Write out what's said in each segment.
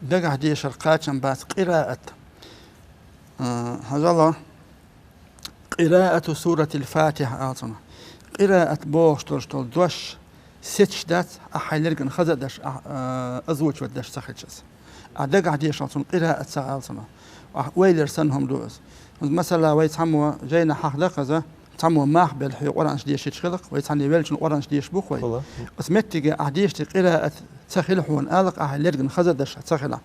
دقع دي شرقاتشن باس قراءة هذا قراءة سورة الفاتحة أصلا قراءة بوش ترشتل دوش ستش دات أحيلرجن خزدش أزوج ودش سخيتشس أدقع دي شرطن قراءة سألصنا ويلر سنهم دوس مثلا ويتعموا جينا حخلق ذا تعموا ماح بالحي ورانش ديش يتخلق ويتعني ويلش ورانش ديش بوخوي اسمتي قاعديش قراءة تخلحون آلق أحيلرجن خزدش تخلع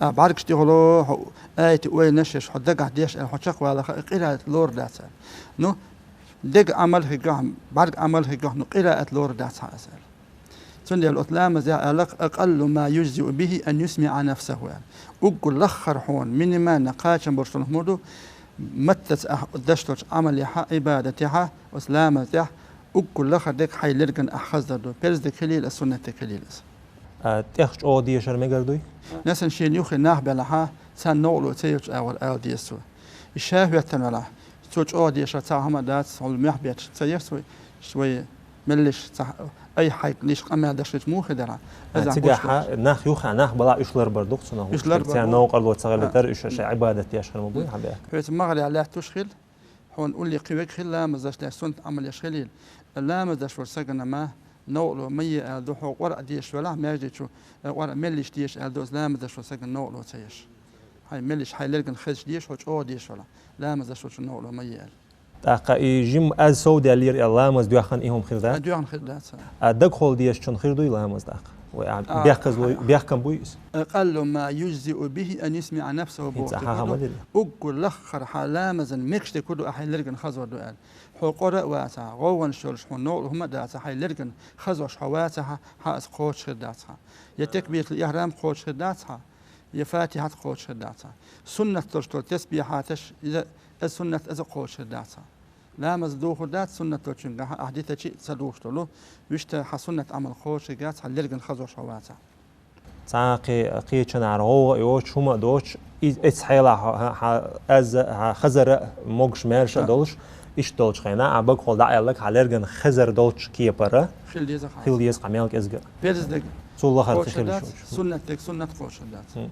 بعرك اشتغلوا آية وين نشش حد قاعديش حشق ولا قراءة لور دات نو دق عمله جهم بعرك عمله جهم قراءة لور دات حاسر سندي الأطلام زي أقل ما يجزئ به أن يسمع نفسه وقل لخر حون من ما نقاش برشلونه مودو متس دشتوش عملها عبادتها وسلامتها وقل لخر دك حي لرجن أخذ دو بيرز دك خليل السنة خليلس تأخذ أودي شر مقردوي ناس شيء يخي ناخ بلها سان نقلو تيجي أول ديسو الشاهية تنولا توش أودي شر تاهم دات على محبيت تيجي شوي ملش أي حاجة ليش قمة دشت مو خدرة. تجاه ناخ يوخ ناخ بلا إشلر بردوق صنعه. إشلر بردوق. نوق الله تغلى تر إيش عبادة يشخل مبوي حبيه. فيت مغري عليه تشخل هون قول لي قويك خل لا مزاج لسنت عمل يشخليل لا مزاج ورسجنا ما نوقله مية دوح ورق ديش ولا ما يجي شو ورق ملش ديش دوز لا مزاج ورسجنا نوقله تيش. هاي ملش هاي لرجن خش ديش هوش أو ديش ولا لا مزاج ورش نوقله مية. تاقي جيم از سعودي اللير الله مز دوخن إيهم خردات. دوخن خردات. دخول ديش شون خردو الله مز داق. بيحكم بويس. أقل ما يجزئ به أن يسمع نفسه بوقته. أقول لخر حلامزن ميكش كله أحيل لرجن خزور دوال. حقرة واسع غوان شلش حنول هم داتها حيل لرجن خزوش حواتها حاس خوش خرداتها. يتكبير الإحرام خوش خرداتها. يفاتحة خوش خرداتها. سنة تشتر تسبيحاتش إذا السنة إذا خوش خرداتها. لا مزدو خدات سنة توشنجها أحدث شيء صدوش تلو ويشت حسنة عمل خوش جات حلرجن خزوش حواتها. تعاقي قيتشن عرو يوش هما دوش إسحيلا از خزر موجش مالش دولش إيش دولش خينا عبق خل داعي لك حلرجن خزر دولش كيه برا خيل ديز قميلك إزجر. بيرز دق. صلى الله عليه وسلم. سنة خوش خدات.